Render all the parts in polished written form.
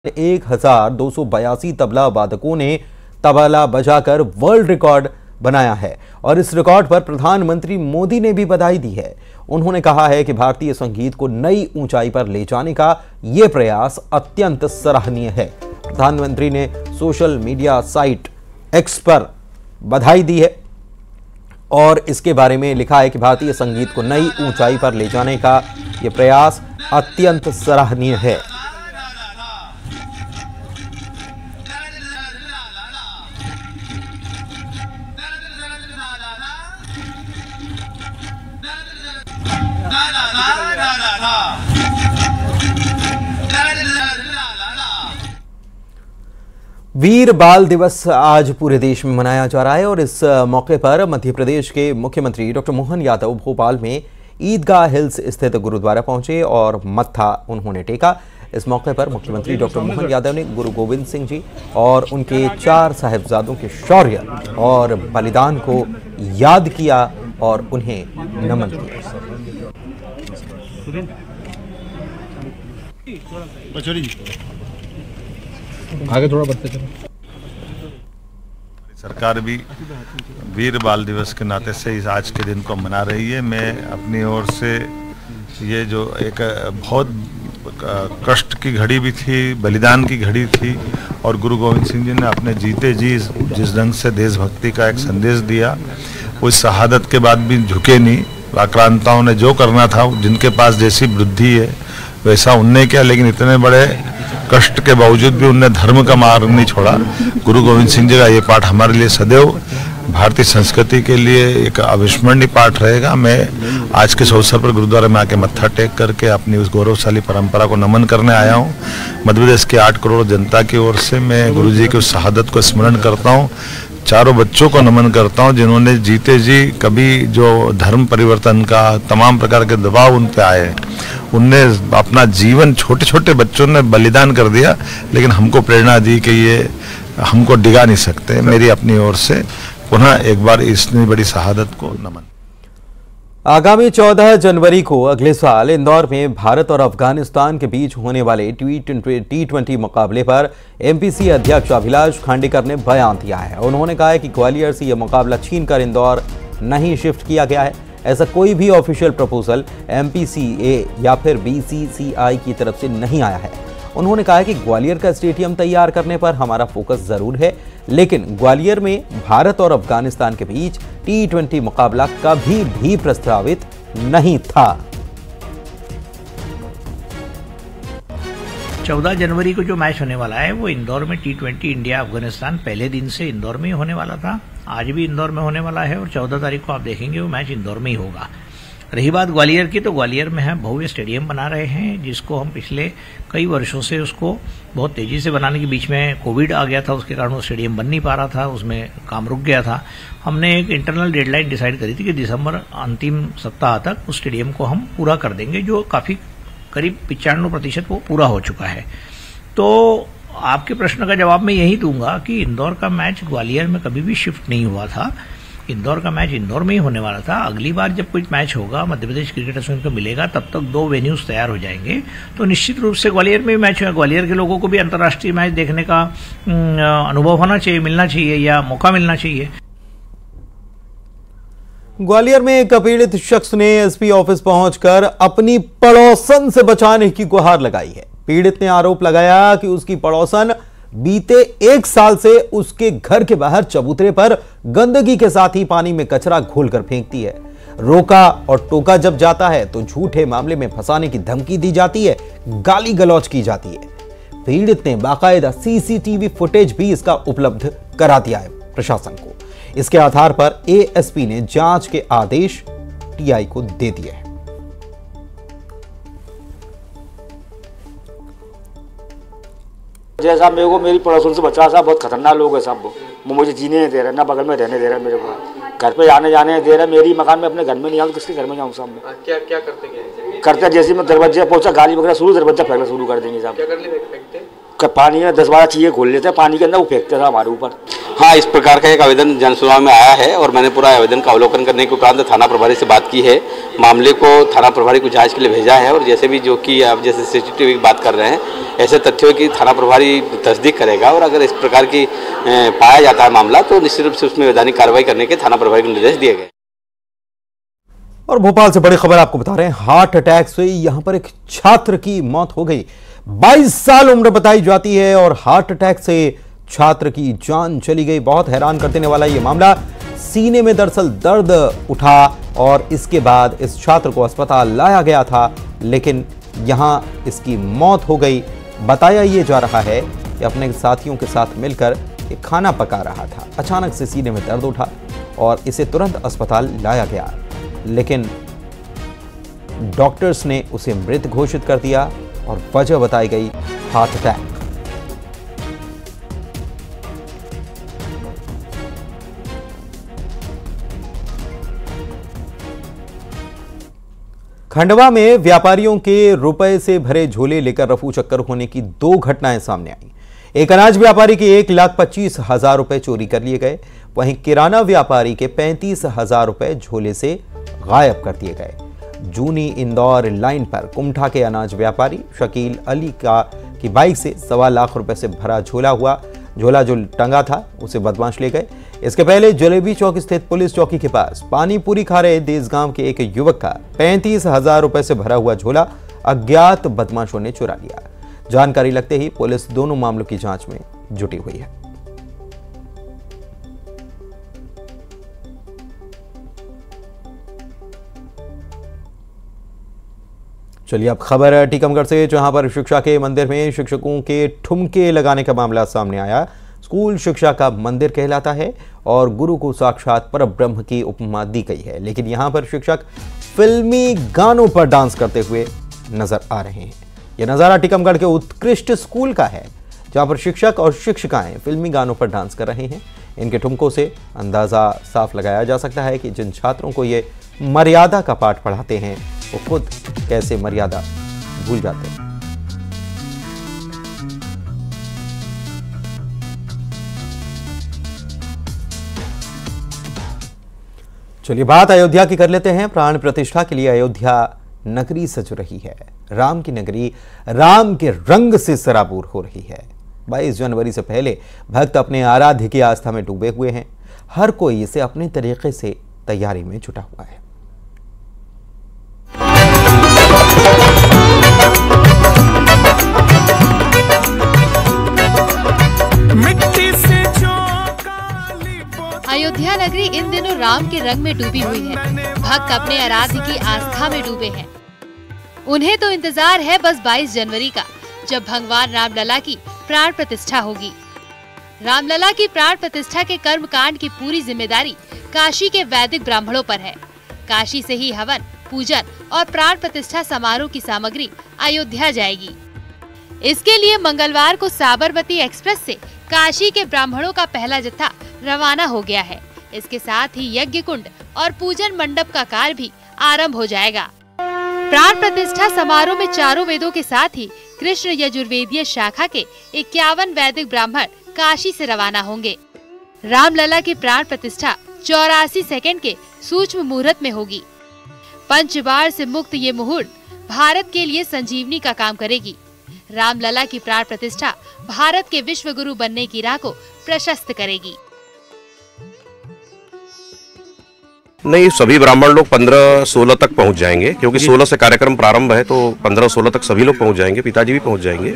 1282 तबला वादकों ने तबला बजाकर world record बनाया है और इस रिकॉर्ड पर प्रधानमंत्री मोदी ने भी बधाई दी है। उन्होंने कहा है कि भारतीय संगीत को नई ऊंचाई पर ले जाने का यह प्रयास अत्यंत सराहनीय है। प्रधानमंत्री ने सोशल मीडिया साइट एक्स पर बधाई दी है और इसके बारे में लिखा है कि भारतीय संगीत को नई ऊंचाई पर ले जाने का यह प्रयास अत्यंत सराहनीय है। वीर बाल दिवस आज पूरे देश में मनाया जा रहा है और इस मौके पर मध्य प्रदेश के मुख्यमंत्री डॉक्टर मोहन यादव भोपाल में ईदगाह हिल्स स्थित गुरुद्वारा पहुंचे और मत्था उन्होंने टेका। इस मौके पर मुख्यमंत्री डॉक्टर मोहन यादव ने गुरु गोविंद सिंह जी और उनके 4 साहिबजादों के शौर्य और बलिदान को याद किया और उन्हें नमन किया। आगे थोड़ा बढ़ते चलो। सरकार भी वीर बाल दिवस के नाते से इस आज के दिन को मना रही है। मैं अपनी ओर से ये जो एक बहुत कष्ट की घड़ी भी थी, बलिदान की घड़ी थी और गुरु गोविंद सिंह जी ने अपने जीते जी जिस ढंग से देशभक्ति का एक संदेश दिया, उस शहादत के बाद भी झुके नहीं। आक्रांताओं ने जो करना था, जिनके पास जैसी बुद्धि है वैसा उनने किया, लेकिन इतने बड़े कष्ट के बावजूद भी उनने धर्म का मार्ग नहीं छोड़ा। गुरु गोविंद सिंह जी का ये पाठ हमारे लिए सदैव भारतीय संस्कृति के लिए एक अविस्मरणीय पाठ रहेगा। मैं आज के अवसर पर गुरुद्वारा में आके मत्था टेक करके अपनी उस गौरवशाली परंपरा को नमन करने आया हूँ। मध्य प्रदेश के 8 करोड़ जनता की ओर से मैं गुरु जी की उस शहादत को स्मरण करता हूँ। चारों बच्चों को नमन करता हूँ जिन्होंने जीते जी कभी जो धर्म परिवर्तन का तमाम प्रकार के दबाव उन पे आए, उनने अपना जीवन छोटे छोटे बच्चों ने बलिदान कर दिया, लेकिन हमको प्रेरणा दी कि ये हमको डिगा नहीं सकते। मेरी अपनी ओर से पुनः एक बार इतनी बड़ी शहादत को नमन। आगामी 14 जनवरी को अगले साल इंदौर में भारत और अफगानिस्तान के बीच होने वाले T20 मुकाबले पर एमपीसी अध्यक्ष अभिलाष खांडेकर ने बयान दिया है। उन्होंने कहा है कि ग्वालियर से यह मुकाबला छीनकर इंदौर नहीं शिफ्ट किया गया है। ऐसा कोई भी ऑफिशियल प्रपोजल एमपीसीए या फिर बीसीसीआई की तरफ से नहीं आया है। उन्होंने कहा कि ग्वालियर का स्टेडियम तैयार करने पर हमारा फोकस जरूर है, लेकिन ग्वालियर में भारत और अफगानिस्तान के बीच T20 मुकाबला कभी भी प्रस्तावित नहीं था। 14 जनवरी को जो मैच होने वाला है वो इंदौर में T20 इंडिया अफगानिस्तान पहले दिन से इंदौर में ही होने वाला था। आज भी इंदौर में होने वाला है और 14 तारीख को आप देखेंगे वो मैच इंदौर में ही होगा। रही बात ग्वालियर की, तो ग्वालियर में हम भव्य स्टेडियम बना रहे हैं, जिसको हम पिछले कई वर्षों से उसको बहुत तेजी से बनाने के बीच में कोविड आ गया था, उसके कारण वो स्टेडियम बन नहीं पा रहा था, उसमें काम रुक गया था। हमने एक इंटरनल डेडलाइन डिसाइड करी थी कि दिसंबर अंतिम सप्ताह तक उस स्टेडियम को हम पूरा कर देंगे, जो काफी करीब 95% वो पूरा हो चुका है। तो आपके प्रश्न का जवाब मैं यही दूंगा कि इंदौर का मैच ग्वालियर में कभी भी शिफ्ट नहीं हुआ था। इंदौर का मैच इंदौर में ही होने वाला था। अगली बार जब कोई मैच होगा, मध्य प्रदेश क्रिकेट एसोसिएशन को मिलेगा, तब तक 2 वेन्यूज तैयार हो जाएंगे, तो निश्चित रूप से ग्वालियर में भी मैच होगा। ग्वालियर के लोगों को भी अंतर्राष्ट्रीय मैच देखने का अनुभव होना चाहिए, मिलना चाहिए या मौका मिलना चाहिए। ग्वालियर में एक पीड़ित शख्स ने एसपी ऑफिस पहुंचकर अपनी पड़ोसन से बचाने की गुहार लगाई है। पीड़ित ने आरोप लगाया कि उसकी पड़ोसन बीते 1 साल से उसके घर के बाहर चबूतरे पर गंदगी के साथ ही पानी में कचरा घोलकर फेंकती है। रोका और टोका जब जाता है तो झूठे मामले में फंसाने की धमकी दी जाती है, गाली गलौज की जाती है। पीड़ित ने बाकायदा सीसीटीवी फुटेज भी इसका उपलब्ध करा दिया है प्रशासन को। इसके आधार पर एएसपी ने जांच के आदेश टीआई को दे दिए हैं। जैसा मेरे को मेरी पड़ोसन से बचा, साहब बहुत खतरनाक लोग है साहब। वो मुझे जीने नहीं दे रहे, ना बगल में रहने दे रहे, मेरे को घर पे आने जाने दे रहे। मेरी मकान में अपने घर में नहीं आऊँ, किसके घर में जाऊँ साहब मैं? क्या करते जैसे मैं दरवाजे पहुंचा, गाली वगैरह शुरू, दरवाजा फेंकना शुरू कर देंगे साहब। क्या करने फेंकते? पानी में 10-12 चीज़ें घोल लेते हैं, पानी के अंदर वो फेंकते था हमारे ऊपर। हाँ, इस प्रकार का एक आवेदन जन सुनवाई में आया है और मैंने पूरा आवेदन का अवलोकन करने के उपरांत थाना प्रभारी से बात की है। मामले को थाना प्रभारी को जांच के लिए भेजा है और जैसे भी जो कि आप जैसे सीसीटीवी की बात कर रहे हैं, ऐसे तथ्यों की थाना प्रभारी तस्दीक करेगा और अगर इस प्रकार की पाया जाता है मामला तो निश्चित रूप से उसमें वैधानिक कार्रवाई करने के थाना प्रभारी को निर्देश दिए गए। और भोपाल से बड़ी खबर आपको बता रहे हैं, हार्ट अटैक से यहां पर एक छात्र की मौत हो गई। 22 साल उम्र बताई जाती है और हार्ट अटैक से छात्र की जान चली गई। बहुत हैरान कर देने वाला यह मामला। सीने में दरअसल दर्द उठा और इसके बाद इस छात्र को अस्पताल लाया गया था, लेकिन यहां इसकी मौत हो गई। बताया यह जा रहा है कि अपने साथियों के साथ मिलकर ये खाना पका रहा था, अचानक से सीने में दर्द उठा और इसे तुरंत अस्पताल लाया गया, लेकिन डॉक्टर्स ने उसे मृत घोषित कर दिया और वजह बताई गई हार्ट अटैक। खंडवा में व्यापारियों के रुपए से भरे झोले लेकर रफू चक्कर होने की 2 घटनाएं सामने आई। एक अनाज व्यापारी के 1,25,000 रुपए चोरी कर लिए गए, वहीं किराना व्यापारी के 35,000 रुपए झोले से गायब कर दिए गए। जूनी इंदौर लाइन पर कुमठा के अनाज व्यापारी शकील अली की बाइक से 1.25 लाख रुपए से भरा झोला जो टंगा था उसे बदमाश ले गए। इसके पहले जलेबी चौक स्थित पुलिस चौकी के पास पानी पूरी खा रहे देसगांव के एक युवक का 35,000 रुपए से भरा हुआ झोला अज्ञात बदमाशों ने चुरा लिया। जानकारी लगते ही पुलिस दोनों मामलों की जांच में जुटी हुई है। चलिए अब खबर टीकमगढ़ से, जहां पर शिक्षा के मंदिर में शिक्षकों के ठुमके लगाने का मामला सामने आया। स्कूल शिक्षा का मंदिर कहलाता है और गुरु को साक्षात परब्रह्म की उपमा दी गई है, लेकिन यहां पर शिक्षक फिल्मी गानों पर डांस करते हुए नजर आ रहे हैं। यह नजारा टीकमगढ़ के उत्कृष्ट स्कूल का है, जहां पर शिक्षक और शिक्षिकाएं फिल्मी गानों पर डांस कर रहे हैं। इनके ठुमकों से अंदाजा साफ लगाया जा सकता है कि जिन छात्रों को ये मर्यादा का पाठ पढ़ाते हैं वो खुद कैसे मर्यादा भूल जाते हैं। चलिए बात अयोध्या की कर लेते हैं। प्राण प्रतिष्ठा के लिए अयोध्या नगरी सज रही है। राम की नगरी राम के रंग से सराबोर हो रही है। 22 जनवरी से पहले भक्त अपने आराध्य की आस्था में डूबे हुए हैं। हर कोई इसे अपने तरीके से तैयारी में जुटा हुआ है। अयोध्या नगरी इन दिनों राम के रंग में डूबी हुई है। भक्त अपने आराध्य की आस्था में डूबे हैं। उन्हें तो इंतजार है बस 22 जनवरी का, जब भगवान रामलला की प्राण प्रतिष्ठा होगी। रामलला की प्राण प्रतिष्ठा के कर्म कांड की पूरी जिम्मेदारी काशी के वैदिक ब्राह्मणों पर है। काशी से ही हवन, पूजन और प्राण प्रतिष्ठा समारोह की सामग्री अयोध्या जाएगी। इसके लिए मंगलवार को साबरमती एक्सप्रेस से काशी के ब्राह्मणों का पहला जत्था रवाना हो गया है। इसके साथ ही यज्ञ कुंड और पूजन मंडप का कार्य भी आरंभ हो जाएगा। प्राण प्रतिष्ठा समारोह में चारों वेदों के साथ ही कृष्ण यजुर्वेदीय शाखा के 51 वैदिक ब्राह्मण काशी से रवाना होंगे। रामलला की प्राण प्रतिष्ठा 84 सेकंड के सूक्ष्म मुहूर्त में होगी। पंचबार से मुक्त ये मुहूर्त भारत के लिए संजीवनी का काम करेगी। रामलला की प्राण प्रतिष्ठा भारत के विश्व गुरु बनने की राह को प्रशस्त करेगी। नहीं, सभी ब्राह्मण लोग 15-16 तक पहुंच जाएंगे, क्योंकि 16 से कार्यक्रम प्रारंभ है, तो 15-16 तक सभी लोग पहुंच जाएंगे। पिताजी भी पहुंच जाएंगे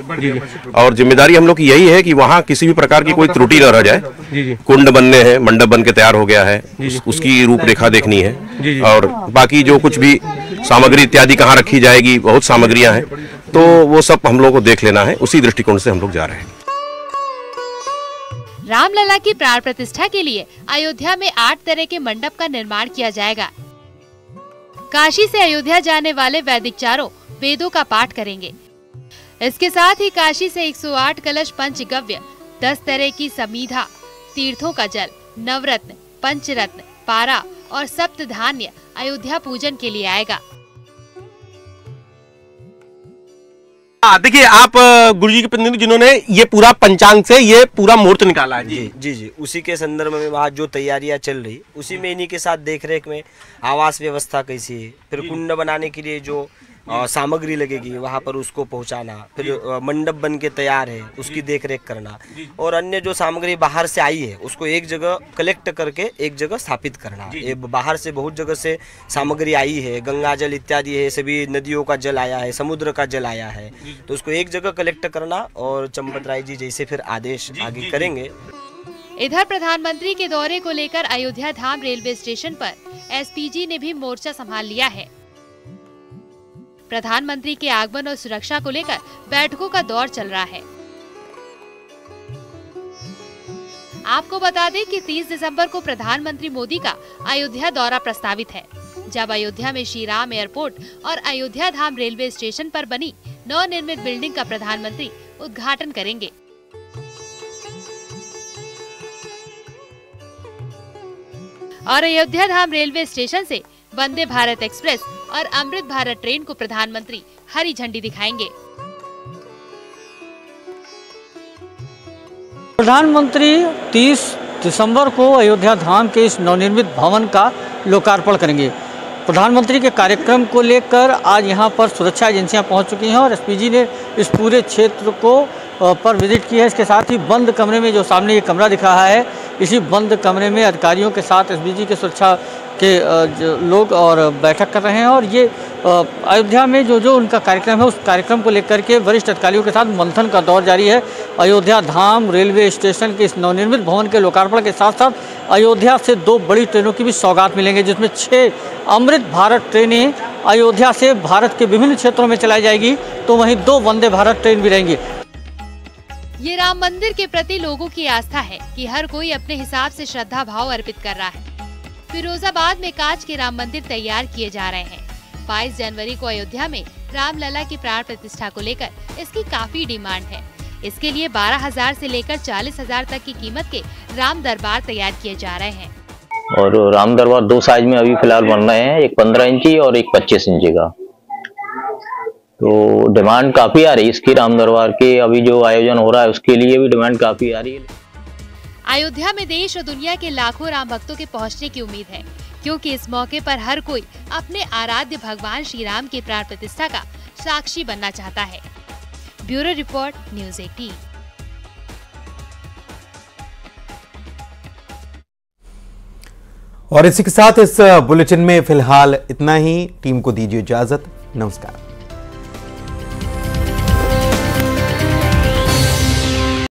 और जिम्मेदारी हम लोग की यही है कि वहां किसी भी प्रकार की कोई त्रुटि न रह जाए। कुंड बनने हैं, मंडप बन के तैयार हो गया है, उसकी रूपरेखा देखनी है और बाकी जो कुछ भी सामग्री इत्यादि कहाँ रखी जाएगी, बहुत सामग्रियां हैं, तो वो सब हम लोग को देख लेना है। उसी दृष्टिकोण से हम लोग जा रहे हैं। रामलला की प्राण प्रतिष्ठा के लिए अयोध्या में 8 तरह के मंडप का निर्माण किया जाएगा। काशी से अयोध्या जाने वाले वैदिक चारों वेदों का पाठ करेंगे। इसके साथ ही काशी से 108 कलश पंचगव्य, 10 तरह की समीधा, तीर्थों का जल, नवरत्न, पंचरत्न, पारा और सप्त धान्य अयोध्या पूजन के लिए आएगा। देखिए आप गुरुजी के प्रतिनिधि जिन्होंने ये पूरा पंचांग से ये पूरा मुहूर्त निकाला है। जी उसी के संदर्भ में वहाँ जो तैयारियां चल रही उसी में इन्हीं के साथ देखरेख में आवास व्यवस्था कैसी है, फिर कुंड बनाने के लिए जो सामग्री लगेगी वहाँ पर उसको पहुँचाना, फिर मंडप बन के तैयार है उसकी देखरेख करना, और अन्य जो सामग्री बाहर से आई है उसको एक जगह कलेक्ट करके एक जगह स्थापित करना। ये बाहर से बहुत जगह से सामग्री आई है, गंगा जल इत्यादि है, सभी नदियों का जल आया है, समुद्र का जल आया है, तो उसको एक जगह कलेक्ट करना और चंपत राय जी जैसे फिर आदेश आगे करेंगे। इधर प्रधानमंत्री के दौरे को लेकर अयोध्या धाम रेलवे स्टेशन पर एसपीजी ने भी मोर्चा संभाल लिया है। प्रधानमंत्री के आगमन और सुरक्षा को लेकर बैठकों का दौर चल रहा है। आपको बता दें कि 30 दिसंबर को प्रधानमंत्री मोदी का अयोध्या दौरा प्रस्तावित है, जब अयोध्या में श्री राम एयरपोर्ट और अयोध्या धाम रेलवे स्टेशन पर बनी नवनिर्मित बिल्डिंग का प्रधानमंत्री उद्घाटन करेंगे। और अयोध्या धाम रेलवे स्टेशन से वंदे भारत एक्सप्रेस और अमृत भारत ट्रेन को प्रधानमंत्री हरी झंडी दिखाएंगे। प्रधानमंत्री 30 दिसंबर को अयोध्या धाम के इस नवनिर्मित भवन का लोकार्पण करेंगे। प्रधानमंत्री के कार्यक्रम को लेकर आज यहां पर सुरक्षा एजेंसियां पहुंच चुकी हैं और एसपीजी ने इस पूरे क्षेत्र को पर विजिट की है। इसके साथ ही बंद कमरे में, जो सामने ये कमरा दिख रहा है, इसी बंद कमरे में अधिकारियों के साथ एसपीजी के सुरक्षा के लोग और बैठक कर रहे हैं। और ये अयोध्या में जो उनका कार्यक्रम है उस कार्यक्रम को लेकर के वरिष्ठ अधिकारियों के साथ मंथन का दौर जारी है। अयोध्या धाम रेलवे स्टेशन के इस नवनिर्मित भवन के लोकार्पण के साथ साथ अयोध्या से 2 बड़ी ट्रेनों की भी सौगात मिलेंगे, जिसमें 6 अमृत भारत ट्रेनें अयोध्या से भारत के विभिन्न क्षेत्रों में चलाई जाएगी, तो वहीं 2 वंदे भारत ट्रेन भी रहेंगी। ये राम मंदिर के प्रति लोगों की आस्था है कि हर कोई अपने हिसाब से श्रद्धा भाव अर्पित कर रहा है। फिरोजाबाद में कांच के राम मंदिर तैयार किए जा रहे हैं। 22 जनवरी को अयोध्या में रामलला की प्राण प्रतिष्ठा को लेकर इसकी काफी डिमांड है। इसके लिए 12,000 से लेकर 40,000 तक की कीमत के राम दरबार तैयार किए जा रहे हैं। और राम दरबार 2 साइज में अभी फिलहाल बन रहे हैं, एक 15 इंची और एक 25 इंची का। तो डिमांड काफी आ रही है इसकी। राम दरबार के अभी जो आयोजन हो रहा है उसके लिए भी डिमांड काफी आ रही है। अयोध्या में देश और दुनिया के लाखों राम भक्तों के पहुंचने की उम्मीद है, क्योंकि इस मौके पर हर कोई अपने आराध्य भगवान श्री राम की प्राण प्रतिष्ठा का साक्षी बनना चाहता है। Bureau report, news 18। और इसी के साथ इस बुलेटिन में फिलहाल इतना ही। टीम को दीजिए इजाजत। नमस्कार।